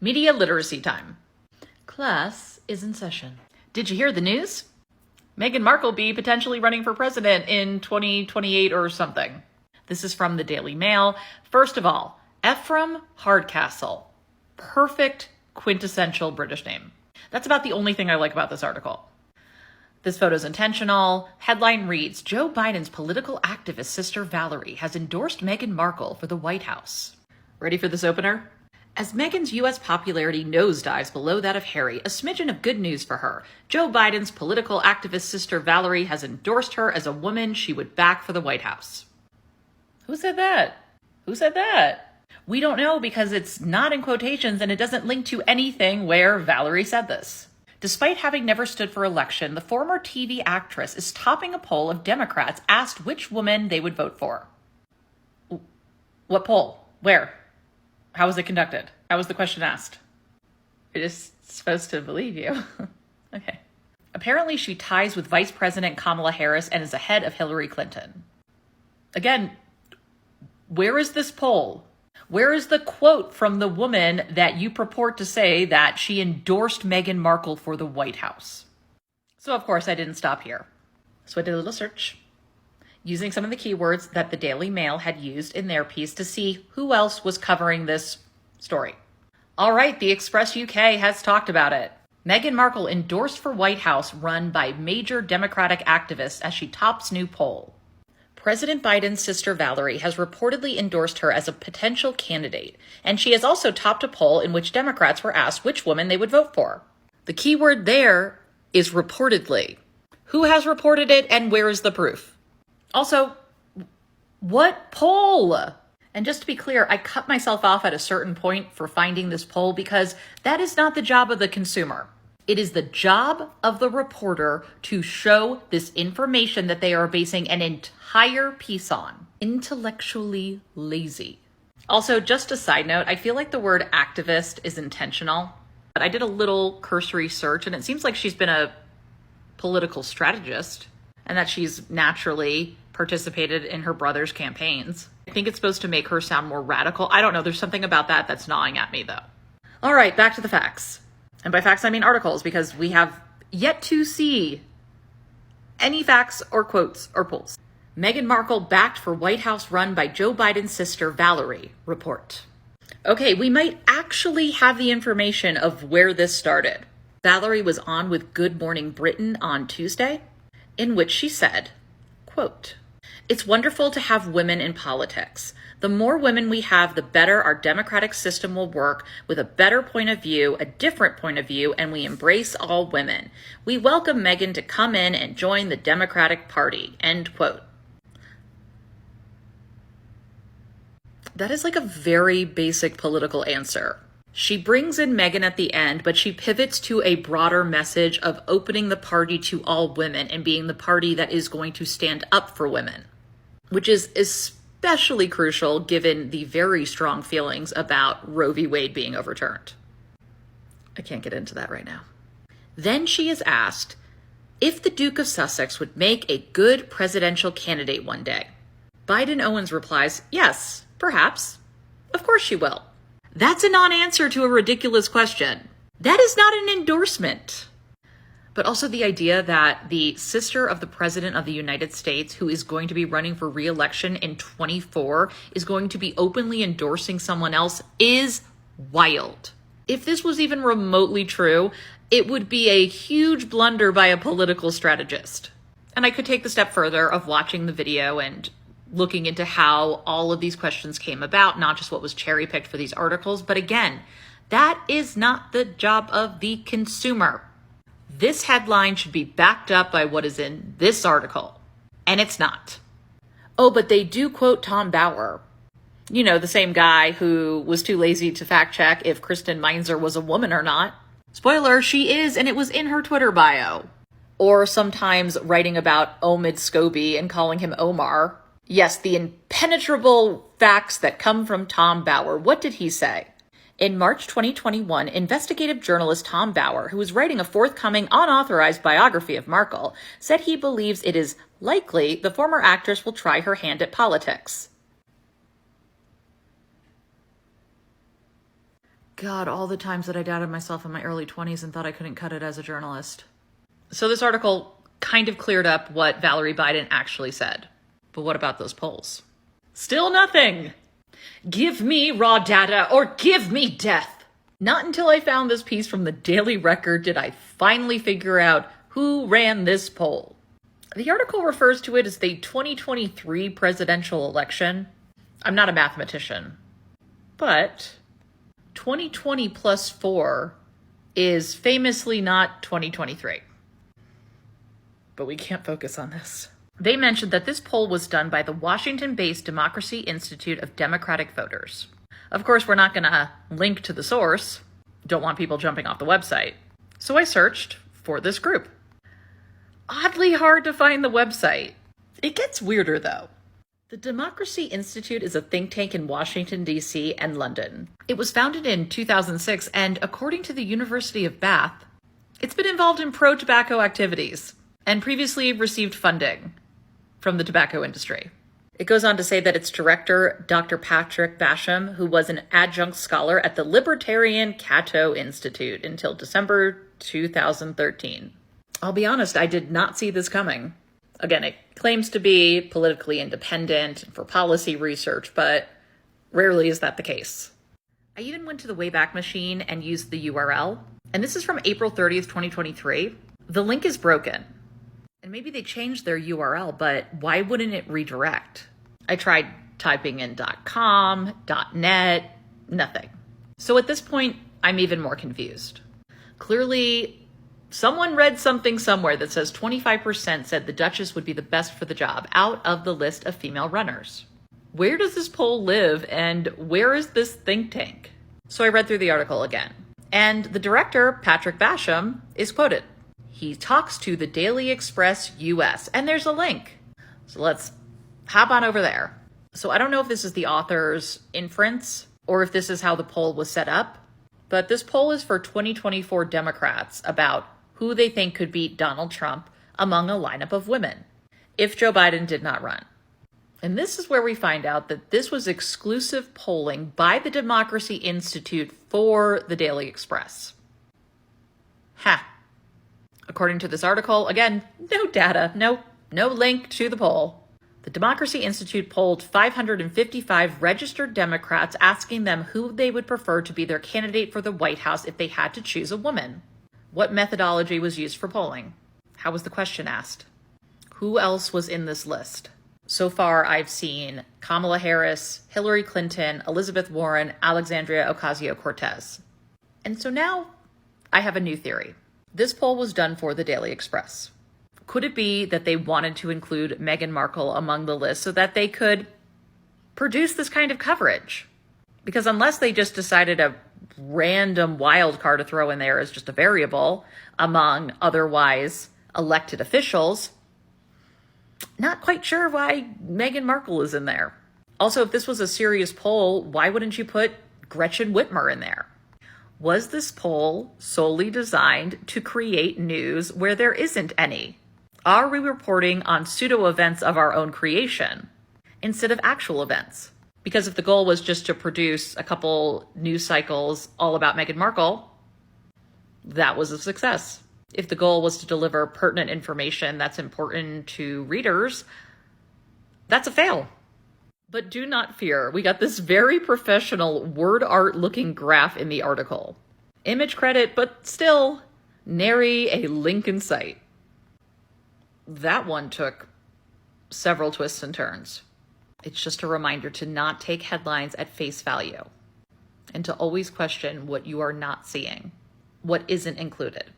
Media literacy time. Class is in session. Did you hear the news? Meghan Markle be potentially running for president in 2028 or something. This is from the Daily Mail. First of all, Ephraim Hardcastle. Perfect, quintessential British name. That's about the only thing I like about this article. This photo's intentional. Headline reads, Joe Biden's political activist sister Valerie has endorsed Meghan Markle for the White House. Ready for this opener? As Meghan's U.S. popularity nosedives below that of Harry, a smidgen of good news for her. Joe Biden's political activist sister Valerie has endorsed her as a woman she would back for the White House. Who said that? Who said that? We don't know because it's not in quotations and it doesn't link to anything where Valerie said this. Despite having never stood for election, the former TV actress is topping a poll of Democrats asked which woman they would vote for. What poll? Where? How was it conducted? How was the question asked? We're just supposed to believe you. Okay. Apparently she ties with Vice President Kamala Harris and is ahead of Hillary Clinton. Again, where is this poll? Where is the quote from the woman that you purport to say that she endorsed Meghan Markle for the White House? So, of course, I didn't stop here. So I did a little search using some of the keywords that the Daily Mail had used in their piece to see who else was covering this story. All right, the Express UK has talked about it. Meghan Markle endorsed for White House run by major Democratic activists as she tops new poll. President Biden's sister Valerie has reportedly endorsed her as a potential candidate, and she has also topped a poll in which Democrats were asked which woman they would vote for. The key word there is reportedly. Who has reported it and where is the proof? Also, what poll? And just to be clear, I cut myself off at a certain point for finding this poll because that is not the job of the consumer. It is the job of the reporter to show this information that they are basing an entire piece on. Intellectually lazy. Also, just a side note, I feel like the word activist is intentional. But I did a little cursory search and it seems like she's been a political strategist and that she's naturally participated in her brother's campaigns. I think it's supposed to make her sound more radical. I don't know. There's something about that that's gnawing at me, though. All right, back to the facts. And by facts, I mean articles, because we have yet to see any facts or quotes or polls. Meghan Markle backed for White House run by Joe Biden's sister Valerie, report. Okay, we might actually have the information of where this started. Valerie was on with Good Morning Britain on Tuesday, in which she said, quote, It's wonderful to have women in politics. The more women we have, the better our democratic system will work with a better point of view, a different point of view, and we embrace all women. We welcome Meghan to come in and join the Democratic Party, end quote. That is like a very basic political answer. She brings in Meghan at the end, but she pivots to a broader message of opening the party to all women and being the party that is going to stand up for women, which is especially crucial given the very strong feelings about Roe v. Wade being overturned. I can't get into that right now. Then she is asked if the Duke of Sussex would make a good presidential candidate one day. Biden Owens replies, yes, perhaps. Of course she will. That's a non-answer to a ridiculous question. That is not an endorsement. But also the idea that the sister of the President of the United States, who is going to be running for re-election in 24, is going to be openly endorsing someone else is wild. If this was even remotely true, it would be a huge blunder by a political strategist. And I could take the step further of watching the video and looking into how all of these questions came about, not just what was cherry-picked for these articles. But again, that is not the job of the consumer. This headline should be backed up by what is in this article, and it's not. Oh, but they do quote Tom Bauer. You know, the same guy who was too lazy to fact check if Kristen Meinzer was a woman or not. Spoiler, she is, and it was in her Twitter bio. Or sometimes writing about Omid Scobie and calling him Omar. Yes, the impenetrable facts that come from Tom Bauer. What did he say? In March 2021, investigative journalist Tom Bauer, who is writing a forthcoming unauthorized biography of Markle, said he believes it is likely the former actress will try her hand at politics. God, all the times that I doubted myself in my early 20s and thought I couldn't cut it as a journalist. So this article kind of cleared up what Valerie Biden actually said. But what about those polls? Still nothing. Give me raw data or give me death. Not until I found this piece from the Daily Record did I finally figure out who ran this poll. The article refers to it as the 2023 presidential election. I'm not a mathematician, but 2020 plus 4 is famously not 2023. But we can't focus on this. They mentioned that this poll was done by the Washington-based Democracy Institute of Democratic Voters. Of course, we're not going to link to the source. Don't want people jumping off the website. So I searched for this group. Oddly hard to find the website. It gets weirder, though. The Democracy Institute is a think tank in Washington, D.C. and London. It was founded in 2006, and according to the University of Bath, it's been involved in pro-tobacco activities and previously received funding from the tobacco industry. It goes on to say that its director, Dr. Patrick Basham, who was an adjunct scholar at the Libertarian Cato Institute until December 2013. I'll be honest, I did not see this coming. Again, it claims to be politically independent for policy research, but rarely is that the case. I even went to the Wayback Machine and used the URL, and this is from April 30th, 2023. The link is broken. And maybe they changed their URL, but why wouldn't it redirect? I tried typing in .com, .net, nothing. So at this point, I'm even more confused. Clearly, someone read something somewhere that says 25% said the Duchess would be the best for the job out of the list of female runners. Where does this poll live and where is this think tank? So I read through the article again. And the director, Patrick Basham, is quoted. He talks to the Daily Express US, and there's a link. So let's hop on over there. So I don't know if this is the author's inference or if this is how the poll was set up, but this poll is for 2024 Democrats about who they think could beat Donald Trump among a lineup of women if Joe Biden did not run. And this is where we find out that this was exclusive polling by the Democracy Institute for the Daily Express. Ha! According to this article, again, no data, no link to the poll. The Democracy Institute polled 555 registered Democrats asking them who they would prefer to be their candidate for the White House if they had to choose a woman. What methodology was used for polling? How was the question asked? Who else was in this list? So far, I've seen Kamala Harris, Hillary Clinton, Elizabeth Warren, Alexandria Ocasio-Cortez. And so now I have a new theory. This poll was done for the Daily Express. Could it be that they wanted to include Meghan Markle among the list so that they could produce this kind of coverage? Because unless they just decided a random wild card to throw in there as just a variable among otherwise elected officials, not quite sure why Meghan Markle is in there. Also, if this was a serious poll, why wouldn't you put Gretchen Whitmer in there? Was this poll solely designed to create news where there isn't any? Are we reporting on pseudo events of our own creation instead of actual events? Because if the goal was just to produce a couple news cycles all about Meghan Markle, that was a success. If the goal was to deliver pertinent information that's important to readers, that's a fail. But do not fear, we got this very professional word art looking graph in the article. Image credit, but still, nary a link in sight. That one took several twists and turns. It's just a reminder to not take headlines at face value and to always question what you are not seeing, what isn't included.